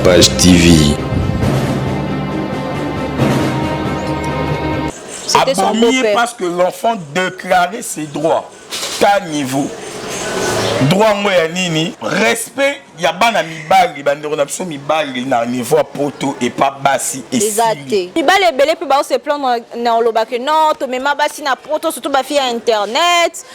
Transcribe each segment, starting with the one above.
Capage TV. C'était son beau-père. Parce que l'enfant déclarait ses droits. Quel niveau? Droit moya nini? Respect, ya bana mibali, bandero na biso mibali na niveau poto et pas basi et sili. Mibali ebele pe ba se plaindre na olobake non, to mema basi na poto surtout ba fi internet.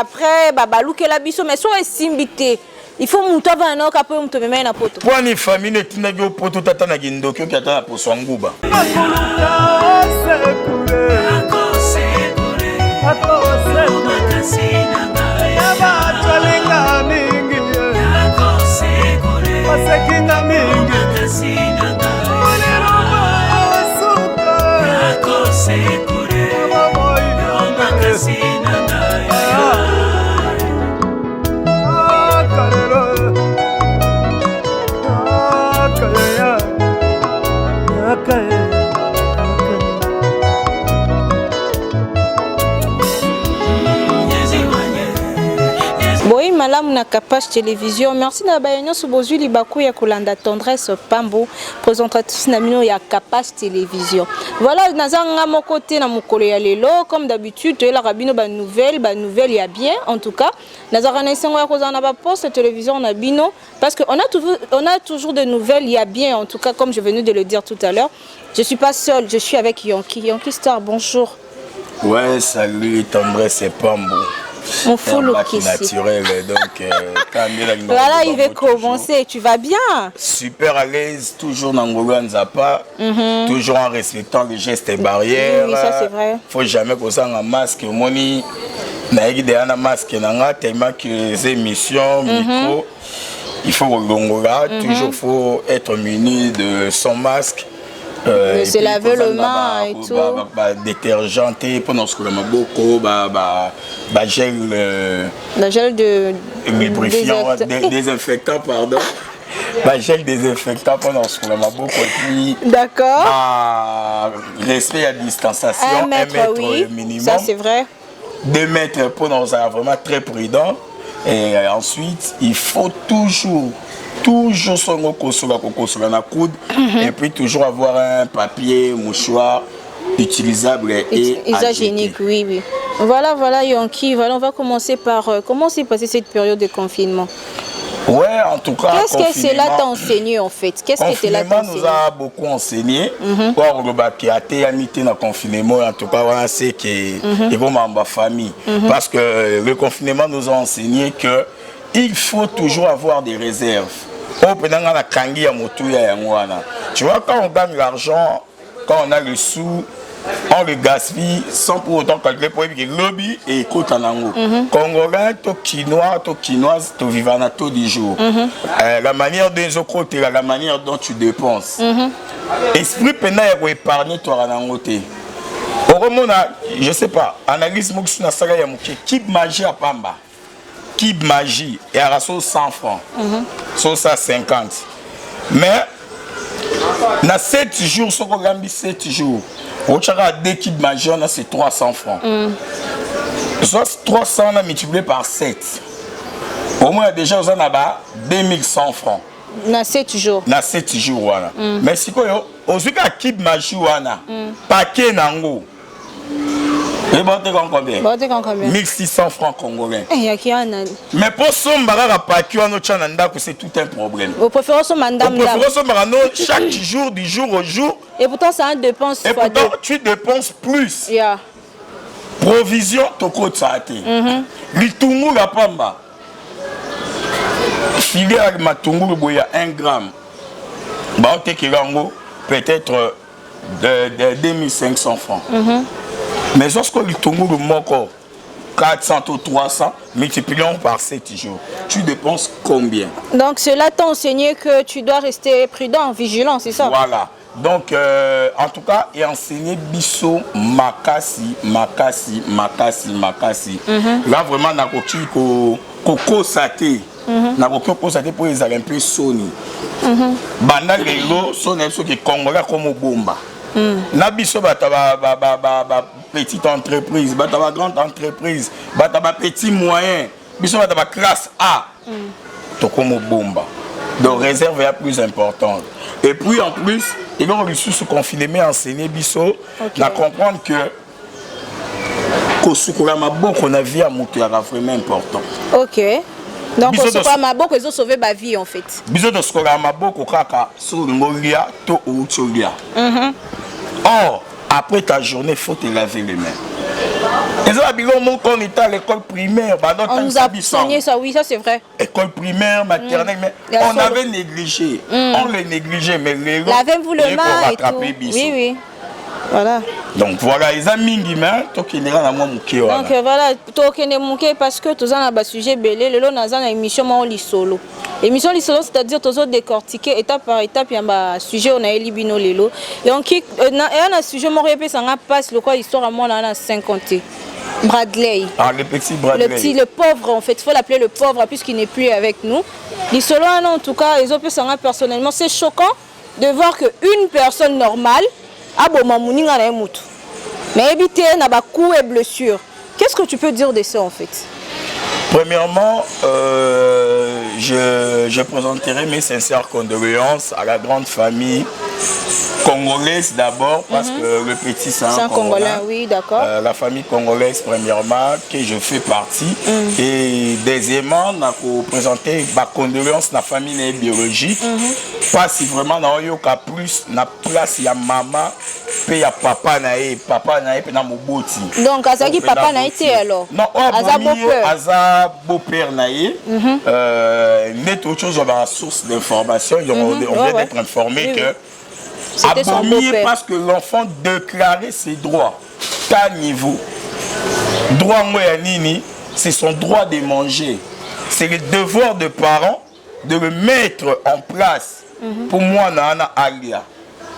Après ba lukela biso mais so esimbité. Il faut monter avant un an qu'après on te met na poto. Pour une famille tu na go poto tata na gindoki ki ata po swanguba. Boy malam na Capage Télévision. Merci na bayanyo subozui libaku ya kolanda tendresse pambo présentatrice na mino ya Capage Télévision. Voilà nazanga mon côté na mukolo ya lelo comme d'habitude la rabino ba nouvelle ya bien en tout cas nazanga na sengo ya kozana ba poste télévision na bino parce que on a toujours de nouvelles ya bien en tout cas comme je venais de le dire tout à l'heure. Je suis pas seule, je suis avec Yonki Star. Bonjour. Ouais, salut tendresse pambo. Mon fou naturel donc voilà il va commencer. Tu vas bien? Super à l'aise, toujours dans Ngolo Nzapa, toujours en respectant les gestes et barrières. Oui, ça c'est vrai. Faut jamais poser un masque moni na yiki de un masque nanga tellement que les émissions micro il faut longola, toujours faut être muni de son masque. Se laver le main et tout. Détergenté pendant ce que le maboko, gel de lubrifiant, désinfectant, pardon. Gel désinfectant pendant ce que le maboko. D'accord. Respect à distanciation, 1 mètre, oui. Minimum. Ça c'est vrai. 2 mètres pendant ça vraiment très prudent. Et ensuite, il faut toujours son kosola na coude et puis toujours avoir un papier mouchoir utilisable et hygiénique. Oui. Voilà Yonki, voilà on va commencer par comment s'est passée cette période de confinement. Ouais, en tout cas, qu'est-ce que cela t'a enseigné en fait? Qu'est-ce que cela t'a enseigné? Nous a beaucoup enseigné. Pour le athée amité dans le confinement, en tout cas, voilà, c'est que c'est comme ma famille. Parce que le confinement nous a enseigné que il faut toujours avoir des réserves. Tu vois, quand on gagne l'argent, quand on a le sous, on le gaspille sans pour autant calculer pour le lobby et écoute en ango. Congolais, quinoise, tu vis en tous les jours. La manière dont ils ont côté, la manière dont tu dépenses. Esprit pénal est épargné toi en ango. Je sais pas, analyse Moksuna Saga Yamuke, qui magie à Pamba. Qui magie et à 100 francs, ça 50. Mais dans 7 jours, si on gagne 7 jours, on a 2 kits magie, c'est 300 francs. Soit 300 on a multiplié par 7. Au moins déjà on a 2100 francs. Dans 7 jours. Dans 7 jours, voilà. Mais si on a un kit magie, paquet nango. Et bon, tu combien? 1600 francs congolais. Mais pour son bagage c'est tout un problème. Vous préférez son mandat chaque jour, du jour au jour. Et pourtant, ça dépense. Et pourtant, tu dépenses plus. Provision, tu coûtes ça. Litungu la pamba. Filet avec ma tungu, il y a 1 gramme. Peut-être de 2500 francs. Mais lorsque le Tongo de Moko, 400 ou 300, multiplions par 7 jours, tu dépenses combien? Donc cela t'a enseigné que tu dois rester prudent, vigilant, c'est ça? Voilà. Donc, en tout cas, et enseigner Bisso, Makasi. Là, vraiment, on a Koko Sate. Na Koko Sate pour les Olympiques Sony. Banda Lelo, son ceux qui Congolais comme Bomba. Na biso bata petite entreprise, bata grande entreprise, bata petit moyen, biso bata classe A. To comme bomba. Donc réserve est plus importante. Et puis en plus, ils ont reçu ce confinement enseigné biso, à comprendre que qu'on a vu à monter vraiment important. Ok. Donc ils ont sauvé ma vie en fait. Biso de skola maboko kaka sur ngolia to ucholia. Or après ta journée, il faut te laver les mains. Et ça, quand on était à l'école primaire, on nous a enseigné ça, oui, ça c'est vrai. École primaire, maternelle, mais on avait négligé. On les négligeait, mais les gens lavez-vous les mains et tout. Oui, oui. Voilà. Donc voilà, ils ont mis main, donc voilà, parce que tous un sujet belé, le long dans une émission moi solo. Émission solo, c'est-à-dire tous décortiquer étape par étape, il y a un sujet on a élibino lelo. Et on qui un sujet moi répète ça passe le quoi histoire à moi là 50. Bradley. Ah, le petit Bradley. Le pauvre en fait, il faut l'appeler le pauvre puisqu'il n'est plus avec nous. Les solo en tout cas, ils ont pu s'en personnellement, c'est choquant de voir que une personne normale mais éviter n'a pas coup et blessure. Qu'est-ce que tu peux dire de ça en fait? Premièrement, je présenterai mes sincères condoléances à la grande famille congolaise d'abord, parce que le petit c'est un Congolais. Oui, d'accord. La famille congolaise, premièrement, que je fais partie. Et deuxièmement, on a présenté ma condoléance à la famille biologique. Pas si vraiment on a plus na place, il y a maman, puis il y a papa, papa puis na moboti. Donc, Azaki papa n'a été alors? Non, Aza beau-père naïe. Net autre chose, on a une source d'information. On vient d'être informé que abomier parce que l'enfant déclarait ses droits. Qu'à niveau droit nini, c'est son droit de manger. C'est le devoir de parents de le mettre en place. Pour moi, Nana Alia.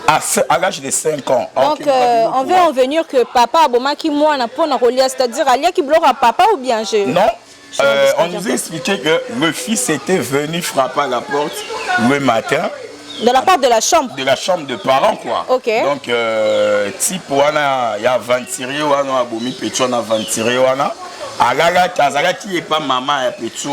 À l'âge de 5 ans. Donc, on veut en venir que papa Aboma qui moi n'a pas relié, c'est-à-dire Alia qui bloque à papa ou bien je. Non. On nous a expliqué que le fils était venu frapper à la porte le matin. De la part de la chambre? De la chambre de parents, quoi. Ok. Donc, type, il y a ventiré, il y a bomi, petit, on a ventiré, Azalati n'est pas maman, il y a petit,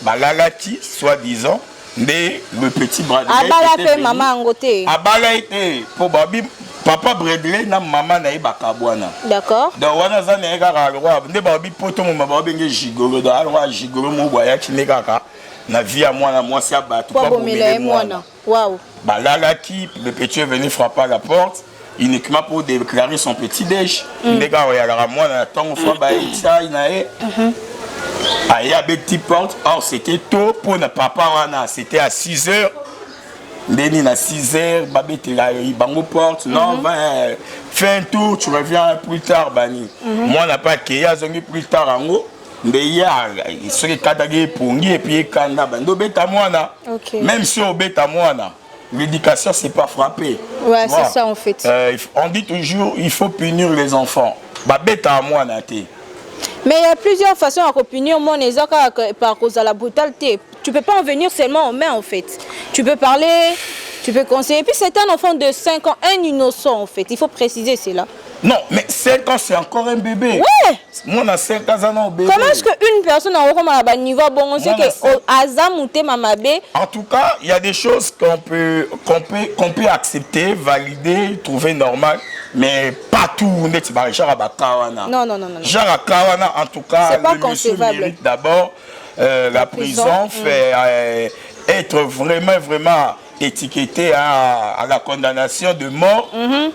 Balalati, soi-disant, mais le petit Bradley. Abala fait maman en côté. Abala était, pour Babi, papa Bradley, na maman na bakabwana. D'accord. Donc, on a zane kaka roi, ne Babi poto mo Babi nge jigolo, do alwa jigolo mo boya chinekaka. Na vie à moi c'est à battre. Pas moi. Waouh. Bah là, le petit est venu frapper à la porte, uniquement pour déclarer son petit déj. Les gars, il y a moi, on il y a des petites portes. Or, c'était tôt pour ne papa, c'était à 6 h. Deni à 6 h, Babé, tu as bango porte. Non, fais un tour, tu reviens plus tard, Bani. Moi, on n'a pas qu'il y a plus tard en haut. Il serait cadré pour et puis même si on bête à moi, l'éducation c'est pas frapper. Ouais, c'est ça en fait. On dit toujours il faut punir les enfants. Bête à moi, mais il y a plusieurs façons à punir mon par cause de la brutalité. Tu peux pas en venir seulement en main en fait. Tu peux parler, tu peux conseiller. Et puis c'est un enfant de 5 ans, un innocent en fait. Il faut préciser cela. Non, mais 5 ans, c'est encore un bébé. Ouais. Moi, on a 5 ans, un bébé. Comment est-ce qu'une personne a un niveau bon, on sait que en tout cas, il y a des choses qu'on peut accepter, valider, trouver normal, mais pas tout. Non. Genre Kawana, en tout cas, le monsieur mérite d'abord la prison, fait être vraiment étiqueté à la condamnation de mort,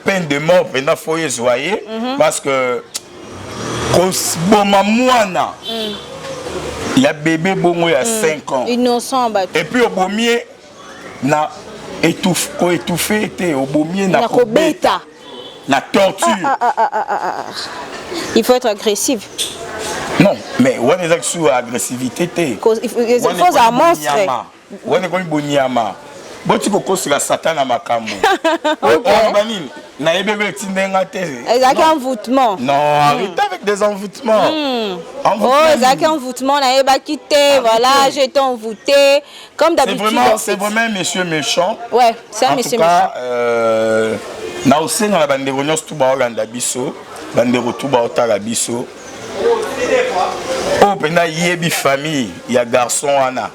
peine de mort, pendant faut y soyer, parce que il y a bébé bongo il y a 5 ans. Innocent. Et puis au bomier, na étouffé, au bomier, na kobeta, na torture. Il faut être agressif. Non, mais on est sur agressivité. Il faut un monstre. On est comme Bonyama. Boti kokosi la Satan à makambo. Il y a un envoûtement. Non, arrêtez avec des envoûtements. Il y a un envoûtement, il y a quitté, voilà, j'ai été envoûté. Comme d'habitude. C'est vraiment un monsieur méchant. Ouais, c'est un monsieur méchant. Na aussi na bande ronyos tout ba Olanda biso, bande tout ba Otala biso. Oh, pena yebi famille, il y a garçon ana.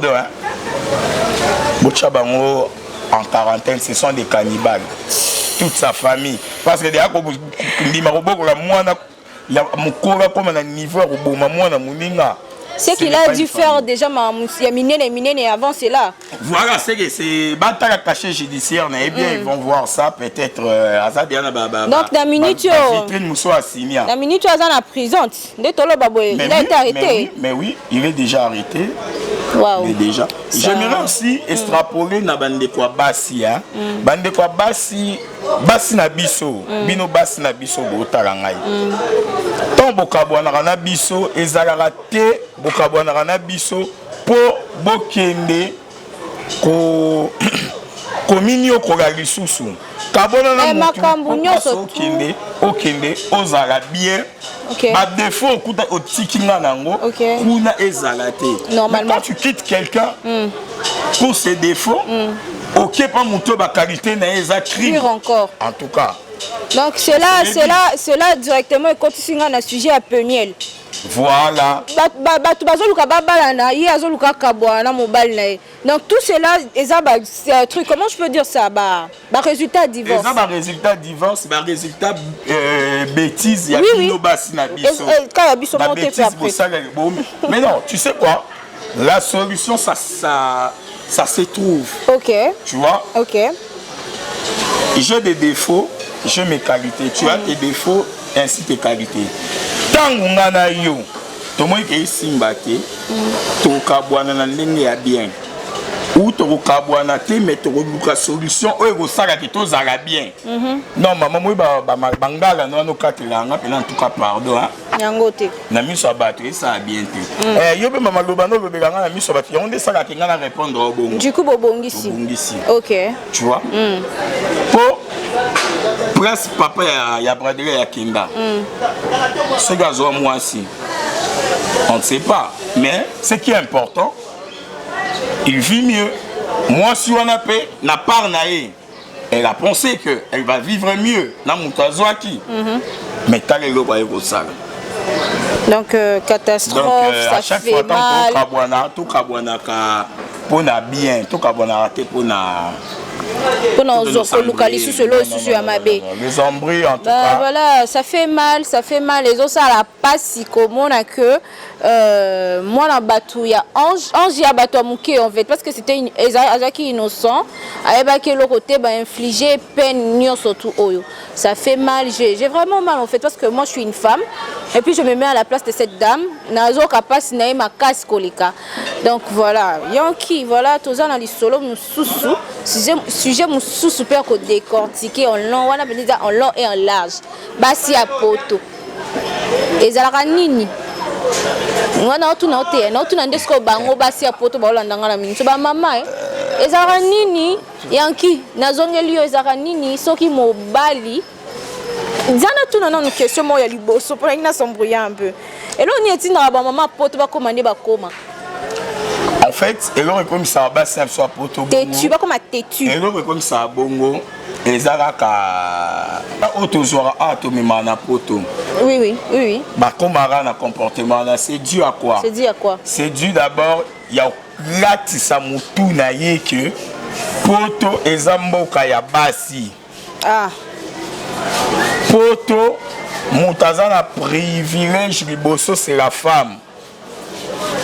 pardon, hein. Bochabango en quarantaine, ce sont des cannibales. Toute sa famille. Parce que déjà, quand c'est qu'il a dû faire déjà Minene avant cela. Voilà, c'est bataille caché judiciaire, eh bien ils vont voir ça peut-être donc dans minute la minute en prison, il a été arrêté. Mais oui, il est déjà arrêté. Wow. Il est déjà. J'aimerais aussi extrapoler na bandeko basi hein. Bandeko basi na biso, bino basi na biso botala ngai. Tant bokabwana na biso ezalaka te bokabwana na biso po bokende ko kominio ko la lisusu. Kabona na makambu nyoso okende ozala bien. Ba défaut kuta otikinga nango kuna ezalate. Normalement quand tu quittes quelqu'un pour ses défauts, OK pas monter ba qualité na eza crime encore. En tout cas. Donc cela directement continue na sujet à Peniel. Voilà. Batu bazoluka babala na ye azoluka kabwa na mobile na ye. Donc tout cela c'est un truc, comment je peux dire ça, résultat divorce. Ça résultat divorce, résultat bêtise, il y a bino basi na biso. Quand ya biso monter après. Mais non, tu sais quoi? La solution ça se trouve. OK. Tu vois? OK. J'ai des défauts, j'ai mes qualités. Tu as tes défauts ainsi tes qualités. Tant qu'on a yo, tout le monde est simbate, tout kabwana na ndenge ya bien. Ou tu kabwana te mais tu as solution ou ça que tu as bien. Non maman moi bangala no katelanga pe en tout cas pardon hein. Nyangote. Na miso abatu ça bien te. Yo be mama lobano lobelanga na miso abatu on desala ke ngana répondre au bongo. Du coup bobongisi. OK. Tu vois? Pour presque papa ya bradere ya kinda. Ce gazo moi aussi. On ne sait pas, mais ce qui est important, il vit mieux. Moi si on a paix, n'a pas naé. Elle a pensé que elle va vivre mieux na mutazwaki. Mais t'as les loba ça. Donc catastrophe, donc, ça fait mal. Tout kabwana ka pona bien, tout kabwana te pona les embris en tout cas. Voilà, ça fait mal. Les autres, ça la passe si comment on a que moi dans bateau il y a ange y a bateau mouké en fait parce que c'était une azaki innocent avec le côté infliger peine surtout oyo. Ça fait mal, j'ai vraiment mal en fait parce que moi je suis une femme et puis je me mets à la place de cette dame nazo capable na ma casse kolika. Donc voilà, Yankee voilà tous dans les solo mususu sujet mususu super ko décortiquer en long wana peut-être en long et en large. Basi ya poto. Ezalaka nini? Wana otuna ote na otuna ndesko bango basi ya poto baolandanga na minso ba mama ezalaka nini Yankee nazongeli yo ezalaka nini soki mobali Diana tuna na une question moi ya liboso pour ina s'embrouiller un peu. Et là on y est na ba mama poto ba commander ba koma. En fait, et là comme ça ba ça soit poto. Têtu ba comme têtu. Et là comme ça bongo ezalaka autozora atomema na poto. Oui. Ba komara na comportement là, c'est dû à quoi? C'est dû d'abord il y a latisa mutu na ye que poto ezamboka ya basi. Poto montazana privilège liboso c'est la femme.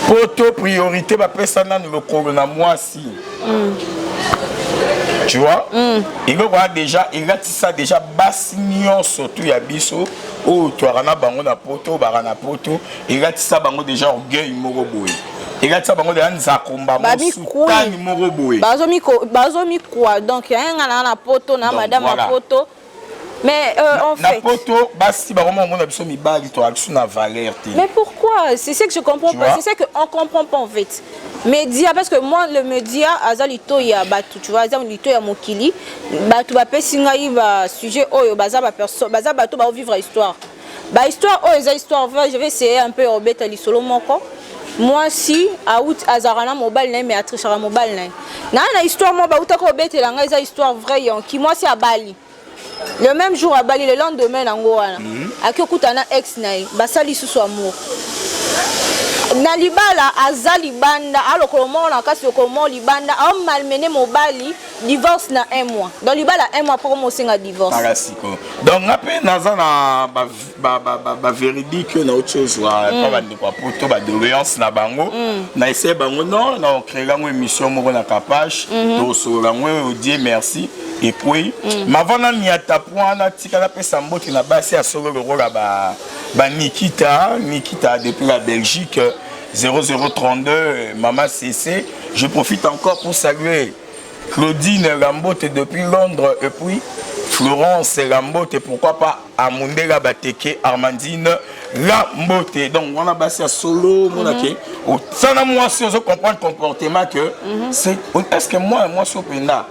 Poto priorité ba pesana le corona moi si. Tu vois? Il va déjà il a ça déjà bassignon surtout ya biso ou tu arana bango na poto barana poto il a ça bango déjà orgueil moko boy. Il a ça bango de anza komba moutani moko boy. Bazomi quoi donc il y a un na poto na madame na poto. Mais en fait na poto basi ba vraiment on a besoin mi bali to action na valeur. Mais pourquoi? C'est ce que je comprends pas, c'est ce que on comprend pas en fait. Média parce que moi le média azalito ya batu tu vois azalito ya mokili batu ba pesinga iba sujet oyo baza ba personne baza batu ba vivre histoire. Ba histoire oyo eza histoire je vais essayer un peu obeta lisolo moko. Moi si out azarana mobile na mais atrichara mobile na histoire moi ba utako obeta la nga histoire vraie qui moi si à Bali. Le même jour à Bali, le lendemain, à Kyokuta na ex naï, basali sous amour. na libala aza libanda alokolomo na kasi okolomo libanda on malmené mobali divorce na 1 mois dans libala 1 mois pour mo singa divorce parasiko donc après naza na ba véridique na autre chose wa pas bandi kwa poto ba doléance na bango na essayer bango non na créer une émission moko na Kapage to sora moi Dieu merci et puis ma vana ni atapwa na tika la pesa mboti na basi ya solo le rôle ba Nikita depuis la Belgique 0032 Maman CC. Je profite encore pour saluer Claudine Rambote depuis Londres et puis Florence Rambote et pourquoi pas Amundela Bateke Armandine Rambote. Donc on a passé à solo ça na moi si on comprend le comportement que c'est est-ce que moi sur penda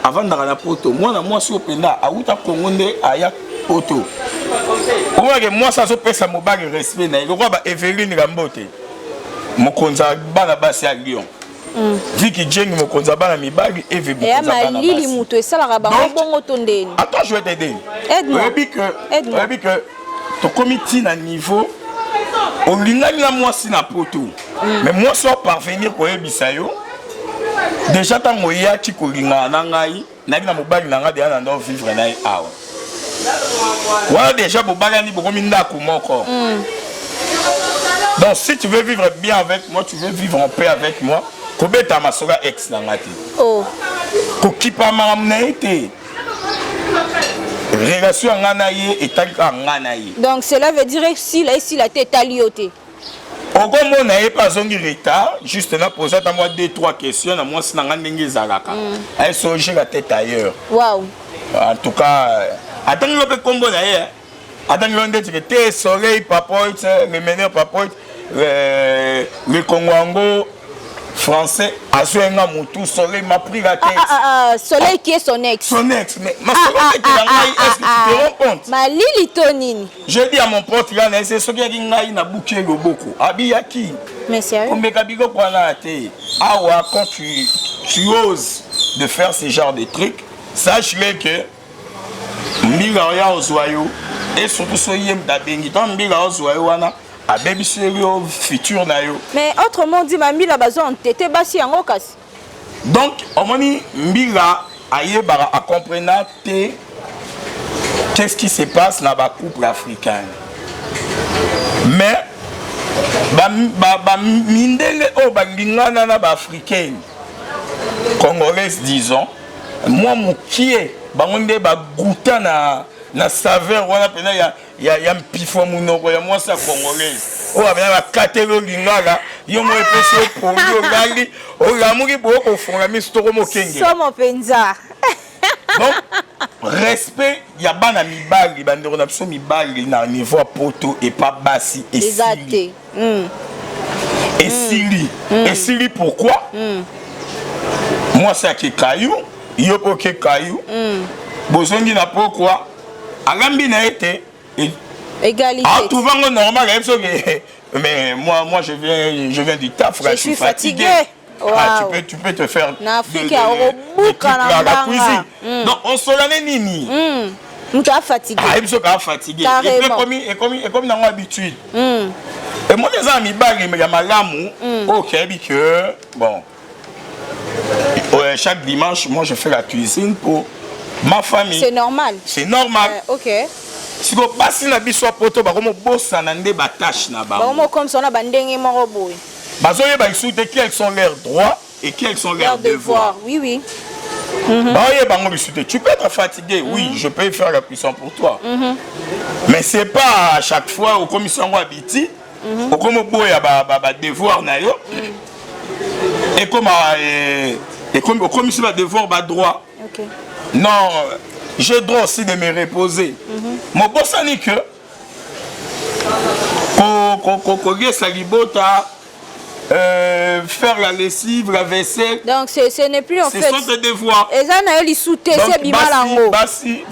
avant dans la poto moi sur penda a uta kongonde aya poto moi ça se pesa mobile respect na le roi ba Evelyne Rambote mokonza bana basi ya Lyon Viki Jeng mokonza bana mibali Eve mokonza bana basi lili muto esalaka bango bongo tondeni. Attends, je vais t'aider. Aide-moi. Que ton comité na niveau olingani na moi si na poto mais moi sans parvenir ko yebisa yo déjà tango ya ti kolinga na ngai na mobali na nga de na ndo vivre na awa voilà déjà bobali ni bokomi ndako moko. Donc si tu veux vivre bien avec moi, tu veux vivre en paix avec moi, kobeta masoga ex na ngati. Oh. Kokipa mamnaite. Relation ngana ye etaka ngana ye. Donc cela veut dire que si la tête alioté. Ogomo na ye pas zongi retard, juste na poser à moi 2-3 questions na moi sina ngandenge zalaka. Elle songer la tête ailleurs. Waouh. En tout cas, attends le combo na ye. Attends le que tes soleil papote, le meneur papote, le Congo français a joué un moutou soleil m'a pris la tête. Soleil qui est son ex. Son ex, mais ma soleil est est-ce que tu te rends compte? Ma Lili Tonini. Je dis à mon pote là, c'est ce qui est na bouquet le beaucoup. Abiyaki. Mais sérieux? On me kabigo pour la tête. Ah ouais, quand tu oses de faire ce genre de trucs, sache-le que Mbila ya ozoyo et surtout soyez d'abengi tant Mbila ozoyo wana a baby sérieux futur na yo. Mais autrement dit ma Mbila bazon tété basi yango kasi. Donc au moni Mbila aye bara a comprendre qu'est-ce qui se passe dans ba couple africain. Mais ba mindele o ba ngingana na ba africaine congolaise disons moi mon qui est bangonde ba goûta na saveur wana pena ya mpifo munoko ya mwasa congolaise o abena ba katelo lingala yo mo epese pongo ngali o lamuki boko fonga mistoko mokenge somo penza. donc respect ya bana mibali bandeko na biso mibali na niveau poto et pas basi et sili et sili pourquoi moi c'est que caillou yo poke caillou bozongi na pourquoi agambi na été égalité. Ah, tout va normal, mais moi je viens du taf, je suis fatigué. Wow. Ah, tu peux te faire la cuisine. Donc on se l'année nini. Tu es fatigué. Ah, il est fatigué. Et comme dans l'habitude. Et moi les amis bagay mais malamu OK que bon. Chaque dimanche moi je fais la cuisine pour ma famille. C'est normal. C'est normal. OK. Si vous passez la biso poto ba comme bossa na ndé ba tâche na ba. Ba comme ça na bandenge moko boy. Bazoye ba isute quels sont leurs droits et quels sont leurs devoirs. Oui. Baoye bango isute. Tu peux être fatigué, oui, je peux faire la cuisson pour toi. Mais c'est pas à chaque fois au commission habiti, au comme boya ba devoir na yo. Et comme au commission ba devoir ba droit. OK. Non, j'ai droit aussi de me reposer. Mon boss a dit que faire la lessive, la vaisselle. Donc ce n'est plus en fait. Ce sont des devoirs. Et ça n'a eu soutien c'est bimalango. Basi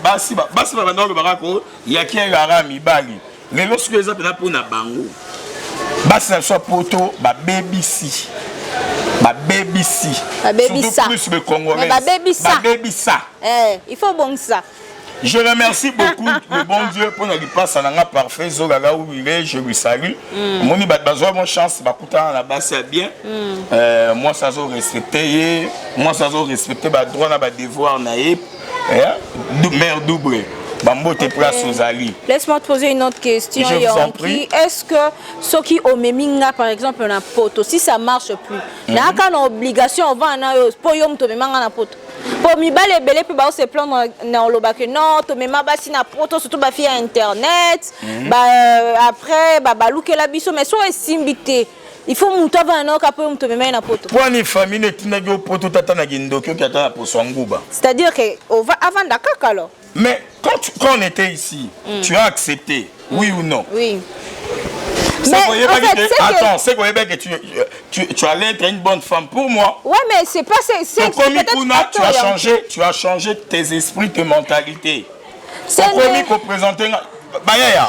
dans le barako, il y a qui a mi bali. Mais lorsque les appels pour na bango. Basi na soit poto ba baby si. Ba baby si. Ba baby ça. Plus le congolais. Ba baby ça. Ba baby ça. Il faut bon ça. Je remercie beaucoup le bon Dieu pour nous passer à parfait. Zolala où il est, je lui salue. Mon besoin mon chance, bakuta la base c'est bien. Moi ça zo respecter, moi ça zo respecter ba droit na ba devoir na mère double. Bambote place aux alliés. Laisse-moi te poser une autre question. Je vous en prie. Est-ce que ceux qui ont meminga par exemple un poto, si ça marche plus, n'a qu'une obligation on va na pour yom to memanga na poto. Pour mi balé belé puis ba se plaindre na loba que non, to mema basi na poto surtout ba via internet, après ba luke la biso mais so esimbité. Il faut monter avant un après monter même na poto. Pour une famille netina go poto tata na gindoki ki ata pour songuba. C'est-à-dire que on va avant d'accord alors. Mais quand on était ici, tu as accepté, oui ou non? Oui. Mais attends, c'est que tu allais être une bonne femme pour moi. Ouais, mais c'est pas tu as changé tes esprits, tes mentalités. C'est commis qu'on présentait. Bayaya,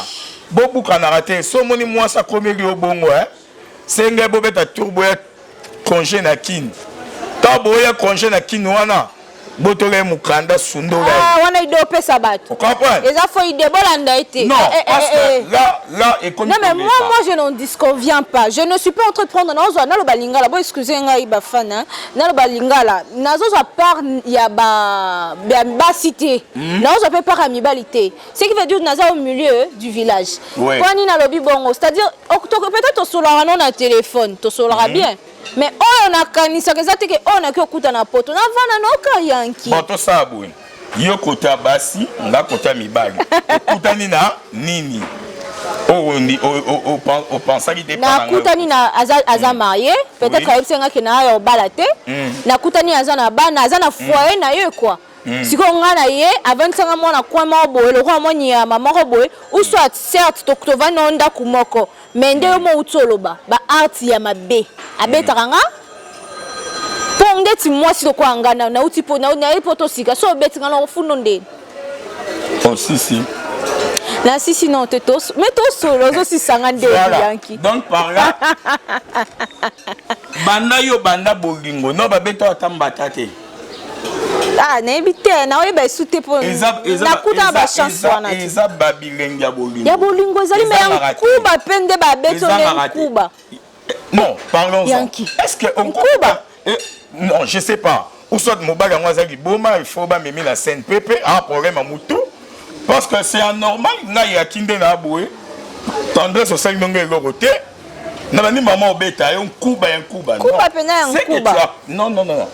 beaucoup qu'on a raté. So moni moi ça commis au bongo hein. C'est un beau bête à turbo congé na kin. Taboya congé na kin wana. Botole mukanda sundo wana idope sabat. Vous comprenez? Et ça faut idébolanda été. Non, parce que là non mais moi je n'en disconviens pas. Je ne suis pas en train de prendre na lo balinga là. Bon excusez ngai ba fan hein. Na lo balinga là. Nazo à part ya ba cité. Nazo à part amibalité. Ce qui veut dire naza au milieu du village. Quand ni na lobi bongo, c'est-à-dire peut-être sur la téléphone, to solara bien. Mais on a kanisa kezate ke on a okuta na poto na vana na okayanki. Boto sabu. Yo kota basi, nga kota mibali. Okutani na nini? O pensa qu'il était pas na kutani na aza marié, peut-être ayebsenga ke na yo balate. Na kutani aza na bana, aza na foyer na yo quoi. Siko nga na ye avant sanga mona kwa maboye le roi moni ya mama boye ou soit certes to vana onda kumoko mais nde mo utoloba ba art ya mabe abetaranga ponde ti moi si ko ngana na uti po na poto sika so betinga na funo nde oh si na si non te tos mais to solo zo si sanga nde yanki donc par là banda bolingo no ba beto atamba tate. Ah, n'habite na oye soute pour na kuta ba chance wana. Eza babilengi ya bolingo. Ya bolingo zali mais kuba pende ba beto ne kuba. Non, parlons-en. Est-ce que on kuba? Non, je sais pas. Ou soit mobile ngwa zali boma, il faut ba memi la scène pépé, un problème à muto parce que c'est anormal na ya kinde na boye. Tendresse au sein de l'autre. Na bani maman obeta un kuba. Kuba pena un kuba. Non.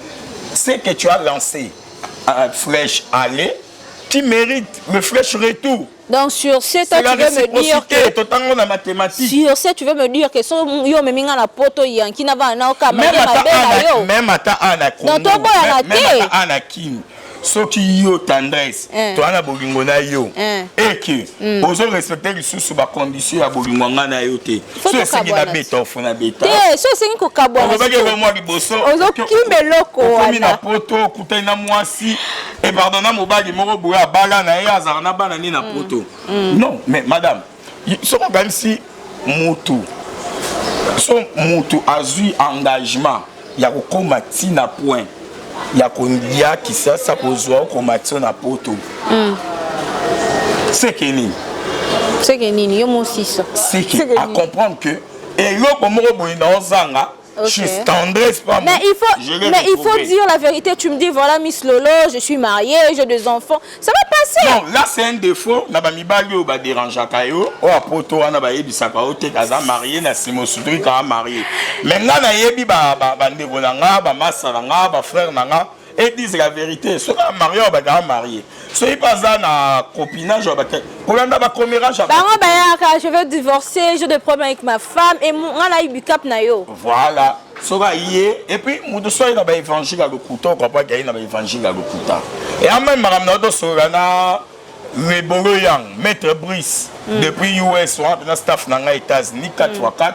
C'est que tu as lancé à flèche aller, tu mérites le flèche retour. Donc sur ce, toi, tu veux me dire que totalement la mathématique. Sur ce, tu veux me dire que son yo me minga na poto yanki na va na oka même ata ana ko. Non to boya na te. Ana kin. So qui yo tendresse, toi na bolingo na yo. Et que ozo respecter les sous ba conditions ya bolingo na yo te. So c'est na beta fona beta. Te, so c'est ko kabwa. On va que moi liboso. Ozo kimbe loko wana. Na poto kuta na mwasi et pardonna mobali moko boya bala na ya azarna bana ni na poto. Non, mais madame, so comme si mutu. So mutu azui engagement ya kokoma tina point. Ya kondia qui ça kozwa komation na poto. C'est que nini yo mo sisa. C'est que à comprendre que et yo comme boy na ozanga. Je tendresse pas. Mais il faut dire la vérité. Tu me dis voilà Miss Lolo, je suis mariée, j'ai 2 enfants. Ça va passer. Non, là c'est un défaut. Na ba mibali o ba déranger kayo. O apoto wana ba yebisa ka o te kaza marié na simo sudri ka marié. Mais nga na yebi ba ndeko na nga, ba masa na nga, ba frère na nga et disent la vérité. So ka marié o ba marié. So il passe na copinage o ba te. Pour landa ba comérage. Je veux divorcer, j'ai des problèmes avec ma femme et moi là il cap na yo. Voilà. Sora yé et puis mudo so ina ba évangile à lokuta ko pa gaina ba évangile à lokuta. Et en même maramna do sora na le bongo yang maître Brice depuis US on a staff na États-Unis 4x4.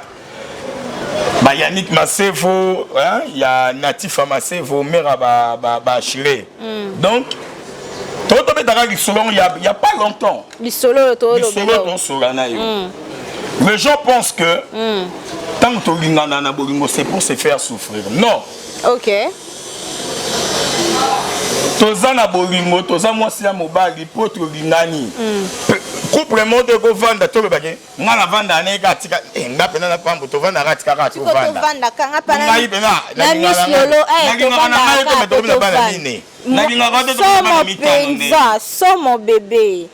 Ba Yannick Masevo, hein, il y a Natif Masevo, Mera ba Chile. Donc toto betaka lisolo il y a pas longtemps. Lisolo to na yo. Les gens pensent que tant que tu c'est pour se faire souffrir. Non. Ok. toza na bolingo toza mwasi ya mobali po tolingani couple monde kovanda tolobake nga na vanda ne katika nga pena na pambo tovanda katika kati kovanda ngai pena na mislolo somo bébé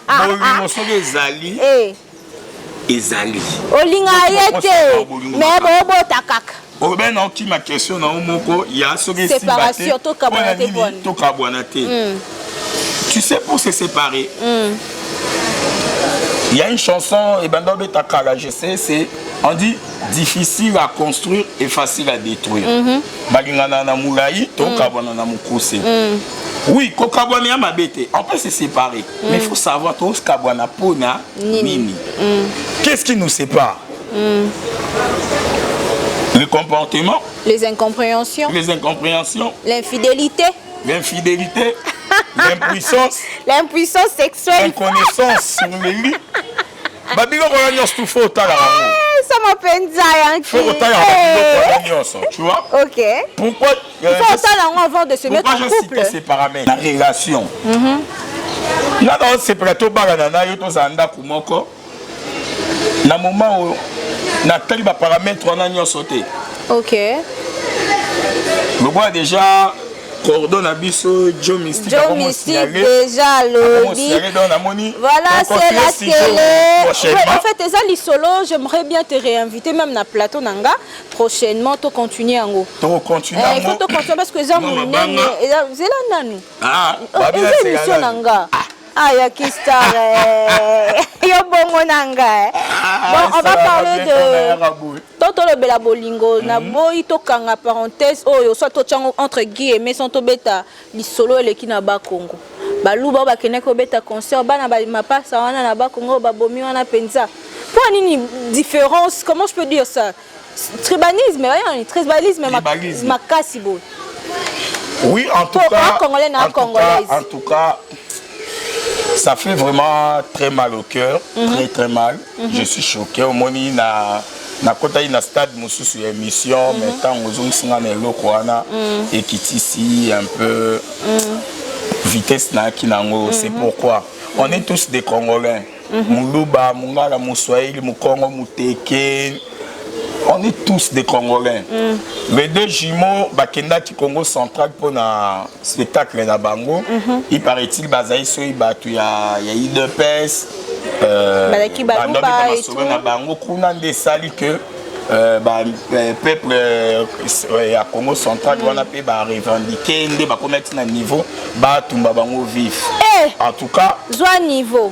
bolingo soki ezali ezali olinga ye te mais bobota kaka obe na okima question na omoko ya soki séparation tokabwana te tu sais pour se séparer il y a une chanson et bando betakala je sais c'est on dit difficile à construire et facile à détruire balingana na mulai tokabwana na mukuse oui kokabwana ya mabete on peut se séparer mais il faut savoir tous kabwana pona nini qu'est-ce qui nous sépare le comportement, les incompréhensions, l'infidélité, l'impuissance sexuelle, l'inconnaissance sur les lits. Babilo Rolagnos tout faut au ça m'appelle faut au tu vois? Ok. Pourquoi il faut autant avant de se mettre en couple. Ces paramètres. La relation. Là dans c'est plateau baranana yo to zanda kumoko. Na moment où Nathalie va paramètre on a n'y sauté. Ok. Le bois déjà coordonne abisso Joe Mystique. Joe Mystique déjà le. Voilà c'est la télé. En fait ça les solo j'aimerais bien te réinviter même na plateau nanga prochainement to continuer en haut. To continuer. Il faut to continuer parce que ça mon nene c'est là nanu. Ah. C'est émission nanga. Ah, ya Kistare. Yo bongo nanga. Bon, on va parler de Toto le bela bolingo na boy to kanga parenthèse oyo soit to chango entre guillemets sans to beta li solo le ki na ba Congo. Ba luba ba kene ko beta concert ba na ba mapasa wana na ba Congo ba bomi wana penza. Pour nini différence comment je peux dire ça? Tribalisme, rien, tribalisme makasi bo. Oui, en tout cas, en tout cas ça fait vraiment très mal au cœur, très mal. Je suis choqué. Au moment na kota ina stade mususu émission, mais tant aux onsinga na eloko wana et qui ici un peu vitesse na kinango. C'est pourquoi on est tous des Congolais. Muluba, Mungala, Mouswahili, Mukongo, Muteke. On est tous des Congolais. Les deux jumeaux, Bakenda qui Congo central pour un spectacle na Bango. Il paraît-il Bazaï so il y a IDPS. Balaki Baluba et tout. Na Bango kuna des sali que peuple à Congo central on a pu revendiquer ndé ba connaître na niveau ba tumba bango vif. En tout cas, zwa niveau.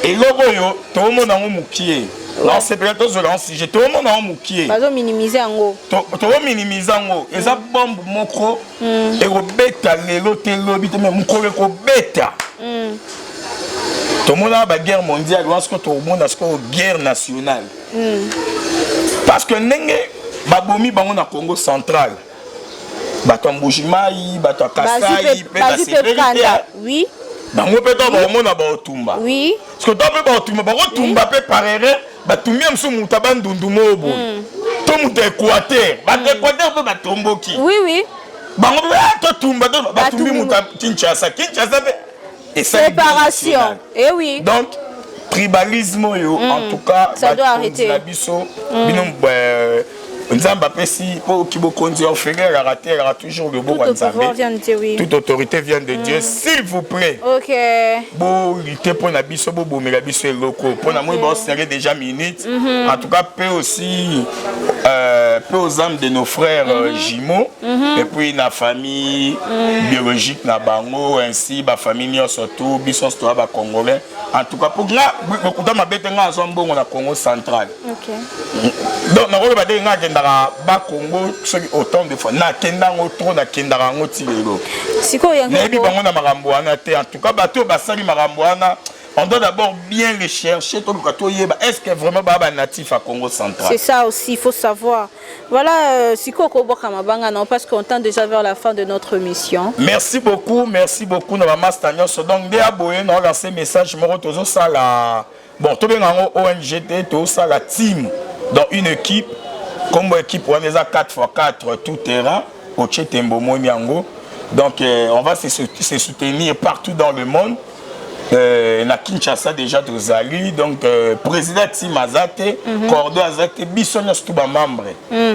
Et logo yo tout le monde en mukie. Non, c'est peut-être sur un sujet. Tout le monde a un moukier. Bazo minimiser en haut. Tout le monde minimiser en haut. Et ça bombe moko. Et au bêta les lots télobites mais moko le bêta. Tout le monde a la guerre mondiale. Parce que tout le monde a une guerre nationale. Parce que nenge babomi bango na Congo central. Bato Mbujimai, bato Kasai, oui. Bango peut-être bango na ba otumba. Oui. Parce que dans le ba otumba, ba otumba peut parerer. Batumia mso mutaba ndundumo bo to muta Équateur ba Équateur pe batomboki oui bango to tumba to batumbi muta Kinshasa et séparation et oui donc tribalisme yo en tout cas ça doit arrêter la biso bino Nzamba pesi pour qui bokonzi offrir la rater toujours le beau Nzambe. Toute autorité vient de Dieu s'il vous plaît. OK. Bon lutter pour na biso bo bomela biso loko pour na moi bon serrer déjà minutes. En tout cas peut aussi peu aux âmes de nos frères jumeaux et puis la famille biologique na bango ainsi ba famille surtout biso sto ba congolais. En tout cas pour là beaucoup dans ma bête nga zo mbongo na Congo central. OK. Donc na ko ba de nga ba Congo autant de fois na kenda trop na kenda ngo tilelo siko yango na bi bango na makambo wana te en tout cas bato basali makambo wana on doit d'abord bien rechercher tout le yeba est-ce que vraiment ba natif à Congo central. C'est ça aussi il faut savoir. Voilà siko ko boka mabanga non parce qu'on tend déjà vers la fin de notre mission. Merci beaucoup na mama Stagnos donc de aboyer na lancer message moro tozo sala bon to benga ONGT to sala la team dans une équipe. Comme équipe, on est à 4x4 tout terrain. Oche Tembomo Miango. Donc on va se soutenir partout dans le monde. Na Kinshasa déjà Tozali, donc président Timazate, Cordo Azate, Bissonias tout bas membre.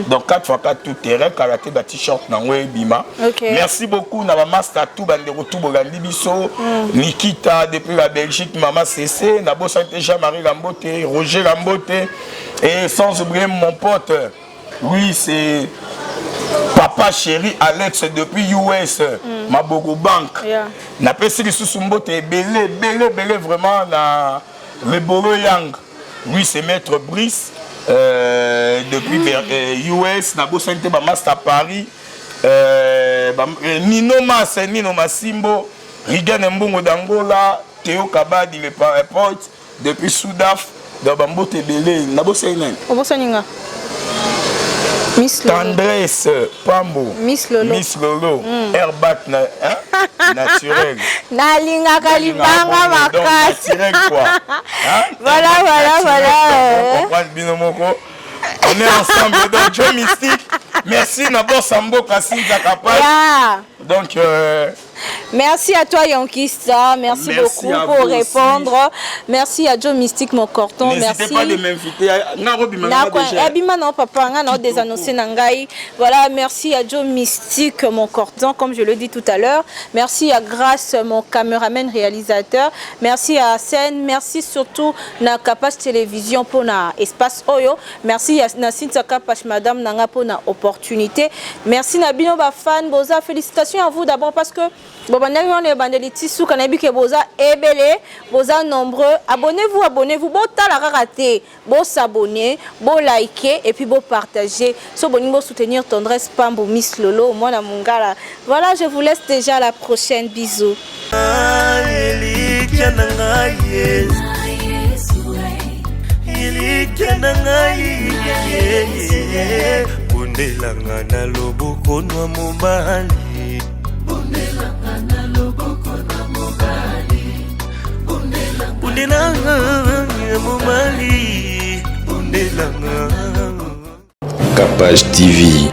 Donc 4x4 tout terrain, karaté ba t-shirt nangwe bima. Merci beaucoup na ba master tout bande retour bolandi biso, Nikita depuis la Belgique, Maman CC, na Bosante Jean-Marie Lambote, Roger Lambote et sans oublier mon pote. Oui, c'est Papa chéri Alex depuis US, Mabogo Bank. Na pesi li susumbote belé vraiment na le Boro Yang. Lui c'est maître Brice depuis US, na Bosante ba master Paris. Nino Masimbo, Rigan Mbongo d'Angola, Théo Kabadi le pote depuis Soudaf, dans Bambote belé na Bosane. Obosaninga. Miss Lolo. Tendresse, Pambo. Miss Lolo. Miss Lolo. Herbat naturel. Nalinga kalibanga makasi. Naturel quoi. Voilà. On est ensemble. Donc, Joe Mystique. Merci d'abord Sambo Kassim Zakapal. Donc, merci à toi Yankista, merci beaucoup pour répondre. Aussi. Merci à Joe Mystique mon corton. N'hésitez pas de m'inviter. Non papa, on a désannoncé Nangai. Voilà, merci à Joe Mystique mon corton comme je le dis tout à l'heure. Merci à Grace mon caméraman réalisateur. Merci à Sen, merci surtout na Kapash Télévision pour na espace Oyo. Merci à Nasinsa Kapash madame nanga pour na opportunité. Merci Nabino ba fan Boza, félicitations à vous d'abord parce que abonnez-vous, bon s'abonner, bon liker et puis bon partager. So bon soutenir Tendresse Pambo Miss Lolo, moi la mongala. Voilà, je vous laisse déjà à la prochaine. Bisous. Kapash TV.